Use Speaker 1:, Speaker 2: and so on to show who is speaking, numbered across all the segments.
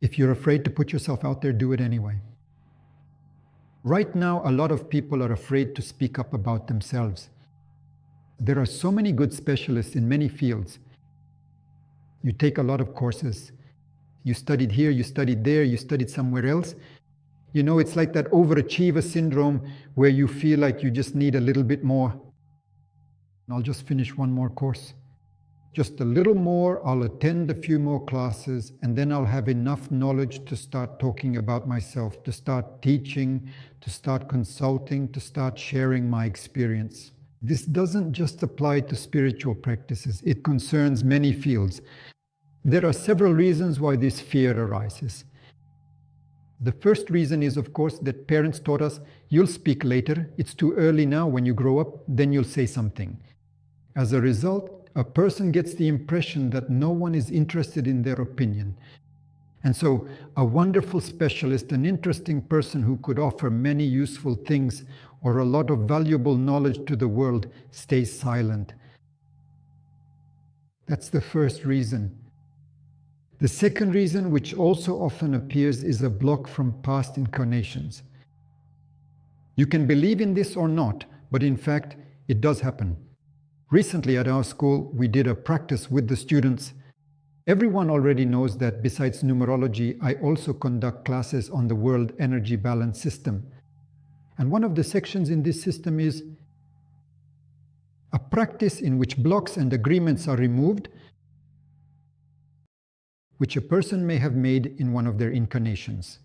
Speaker 1: If you're afraid to put yourself out there, do it anyway. Right now, a lot of people are afraid to speak up about themselves. There are so many good specialists in many fields. You take a lot of courses. You studied here, you studied there, you studied somewhere else. You know, it's like that overachiever syndrome where you feel like you just need a little bit more. I'll just finish one more course. Just a little more, I'll attend a few more classes, and then I'll have enough knowledge to start talking about myself, to start teaching, to start consulting, to start sharing my experience. This doesn't just apply to spiritual practices. It concerns many fields. There are several reasons why this fear arises. The first reason is, of course, that parents taught us, you'll speak later, it's too early now, when you grow up, then you'll say something. As a result, a person gets the impression that no one is interested in their opinion. And so a wonderful specialist, an interesting person who could offer many useful things or a lot of valuable knowledge to the world stays silent. That's the first reason. The second reason, which also often appears, is a block from past incarnations. You can believe in this or not, but in fact, it does happen. Recently at our school, we did a practice with the students. Everyone already knows that besides numerology, I also conduct classes on the world energy balance system. And one of the sections in this system is a practice in which blocks and agreements are removed, which a person may have made in one of their incarnations.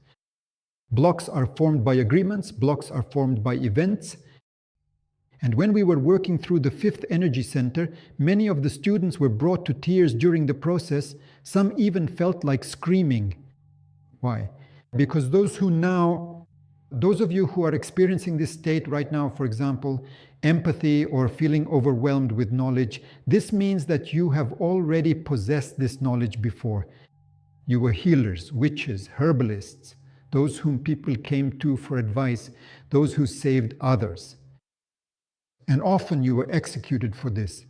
Speaker 1: Blocks are formed by agreements, blocks are formed by events. And when we were working through the fifth energy center, many of the students were brought to tears during the process. Some even felt like screaming. Why? Because those of you who are experiencing this state right now, for example, empathy or feeling overwhelmed with knowledge, this means that you have already possessed this knowledge before. You were healers, witches, herbalists, those whom people came to for advice, those who saved others. And often you were executed for this.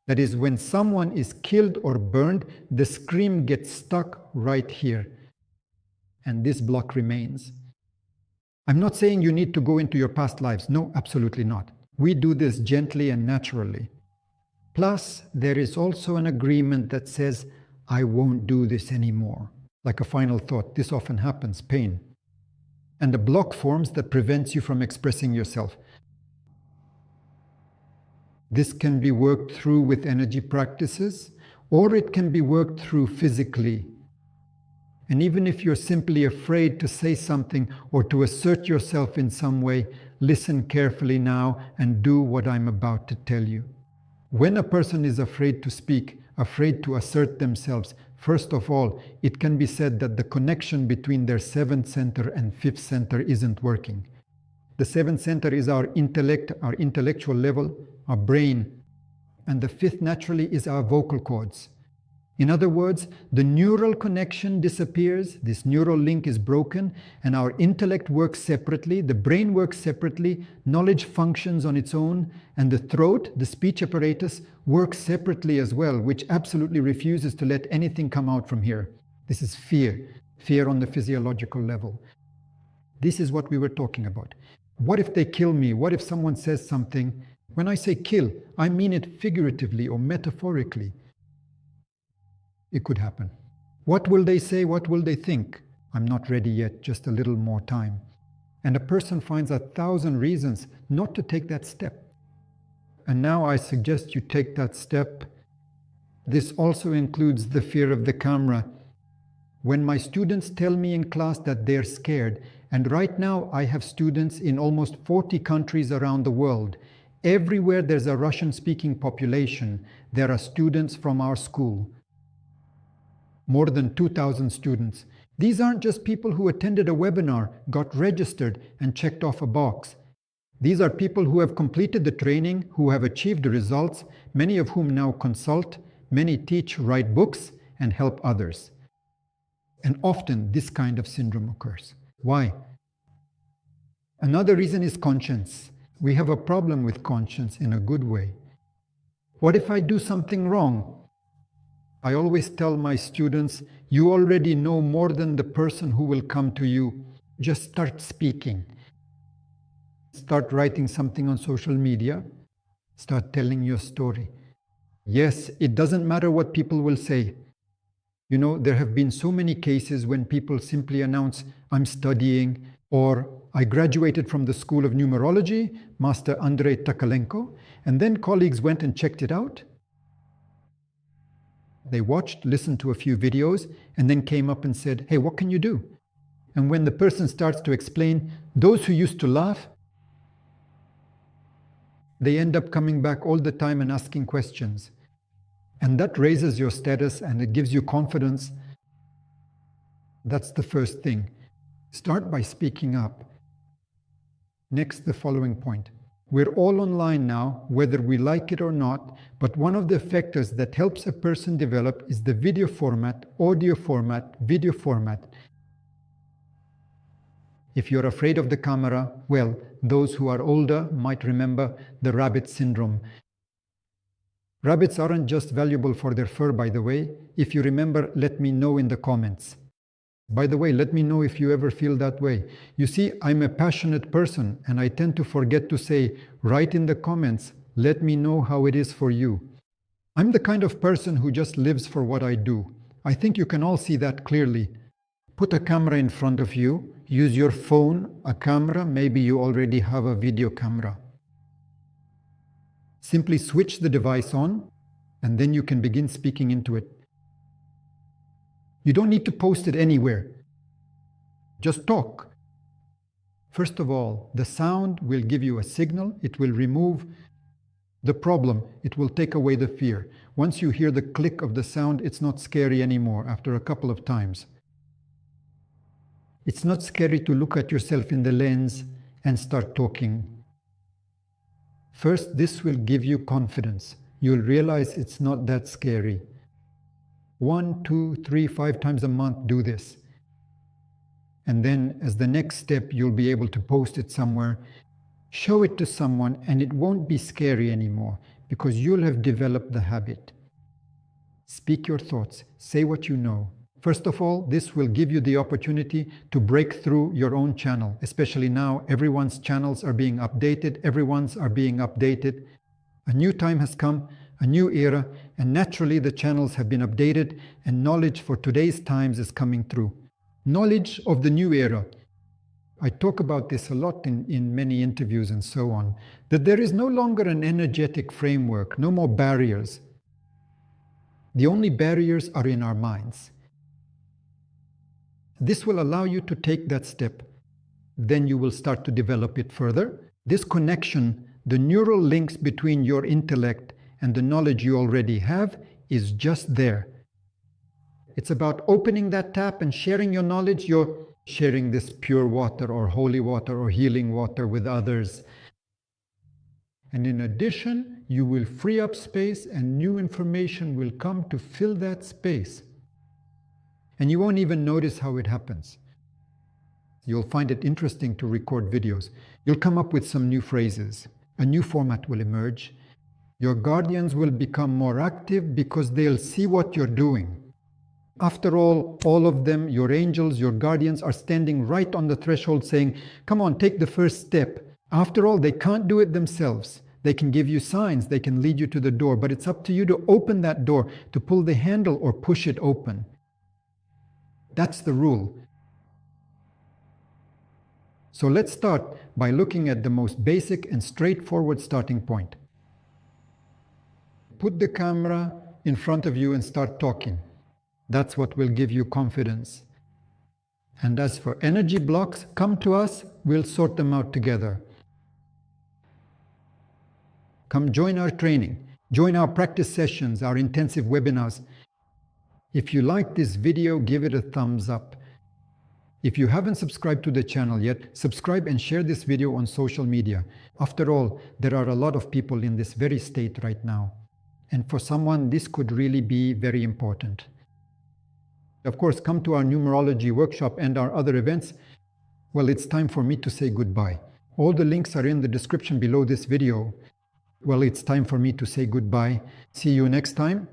Speaker 1: That is, when someone is killed or burned, the scream gets stuck right here. And this block remains. I'm not saying you need to go into your past lives. No, absolutely not. We do this gently and naturally. Plus, there is also an agreement that says, I won't do this anymore. Like a final thought, this often happens, pain. And a block forms that prevents you from expressing yourself. This can be worked through with energy practices, or it can be worked through physically. And even if you're simply afraid to say something or to assert yourself in some way, listen carefully now and do what I'm about to tell you. When a person is afraid to speak, afraid to assert themselves, first of all, it can be said that the connection between their seventh center and fifth center isn't working. The seventh center is our intellect, our intellectual level, our brain, and the fifth naturally is our vocal cords. In other words, the neural connection disappears, this neural link is broken, and our intellect works separately, the brain works separately, knowledge functions on its own, and the throat, the speech apparatus, works separately as well, which absolutely refuses to let anything come out from here. This is fear on the physiological level. This is what we were talking about. What if they kill me? What if someone says something? When I say kill, I mean it figuratively or metaphorically. It could happen. What will they say? What will they think? I'm not ready yet, just a little more time. And a person finds 1,000 reasons not to take that step. And now I suggest you take that step. This also includes the fear of the camera. When my students tell me in class that they're scared, and right now I have students in almost 40 countries around the world. Everywhere there's a Russian-speaking population, there are students from our school. More than 2,000 students. These aren't just people who attended a webinar, got registered, and checked off a box. These are people who have completed the training, who have achieved the results, many of whom now consult, many teach, write books, and help others. And often this kind of syndrome occurs. Why? Another reason is conscience. We have a problem with conscience in a good way. What if I do something wrong? I always tell my students, you already know more than the person who will come to you. Just start speaking. Start writing something on social media. Start telling your story. Yes, it doesn't matter what people will say. You know, there have been so many cases when people simply announce, I'm studying, or I graduated from the School of Numerology, Master Andrei Tkalenko, and then colleagues went and checked it out. They watched, listened to a few videos, and then came up and said, hey, what can you do? And when the person starts to explain, those who used to laugh, they end up coming back all the time and asking questions. And that raises your status and it gives you confidence. That's the first thing. Start by speaking up. Next, the following point. We're all online now, whether we like it or not, but one of the factors that helps a person develop is the video format, audio format, video format. If you're afraid of the camera, well, those who are older might remember the rabbit syndrome. Rabbits aren't just valuable for their fur, by the way. If you remember, let me know in the comments. By the way, let me know if you ever feel that way. You see, I'm a passionate person and I tend to forget to say, write in the comments, let me know how it is for you. I'm the kind of person who just lives for what I do. I think you can all see that clearly. Put a camera in front of you, use your phone, a camera, maybe you already have a video camera. Simply switch the device on and then you can begin speaking into it. You don't need to post it anywhere. Just talk. First of all, the sound will give you a signal. It will remove the problem. It will take away the fear. Once you hear the click of the sound, it's not scary anymore after a couple of times. It's not scary to look at yourself in the lens and start talking. First, this will give you confidence. You'll realize it's not that scary. 1, 2, 3, 5 times a month, do this. And then as the next step, you'll be able to post it somewhere. Show it to someone and it won't be scary anymore because you'll have developed the habit. Speak your thoughts. Say what you know. First of all, this will give you the opportunity to break through your own channel. Especially now, everyone's channels are being updated. Everyone's are being updated. A new time has come, a new era, and naturally the channels have been updated and knowledge for today's times is coming through. Knowledge of the new era. I talk about this a lot in many interviews and so on, that there is no longer an energetic framework, no more barriers. The only barriers are in our minds. This will allow you to take that step. Then you will start to develop it further. This connection, the neural links between your intellect and the knowledge you already have is just there. It's about opening that tap and sharing your knowledge. You're sharing this pure water or holy water or healing water with others. And in addition, you will free up space and new information will come to fill that space. And you won't even notice how it happens. You'll find it interesting to record videos. You'll come up with some new phrases. A new format will emerge. Your guardians will become more active because they'll see what you're doing. After all of them, your angels, your guardians, are standing right on the threshold saying, come on, take the first step. After all, they can't do it themselves. They can give you signs, they can lead you to the door, but it's up to you to open that door, to pull the handle or push it open. That's the rule. So let's start by looking at the most basic and straightforward starting point. Put the camera in front of you and start talking. That's what will give you confidence. And as for energy blocks, come to us, we'll sort them out together. Come join our training. Join our practice sessions, our intensive webinars. If you like this video, give it a thumbs up. If you haven't subscribed to the channel yet, subscribe and share this video on social media. After all, there are a lot of people in this very state right now. And for someone, this could really be very important. Of course, come to our numerology workshop and our other events. Well, it's time for me to say goodbye. All the links are in the description below this video. Well, it's time for me to say goodbye. See you next time.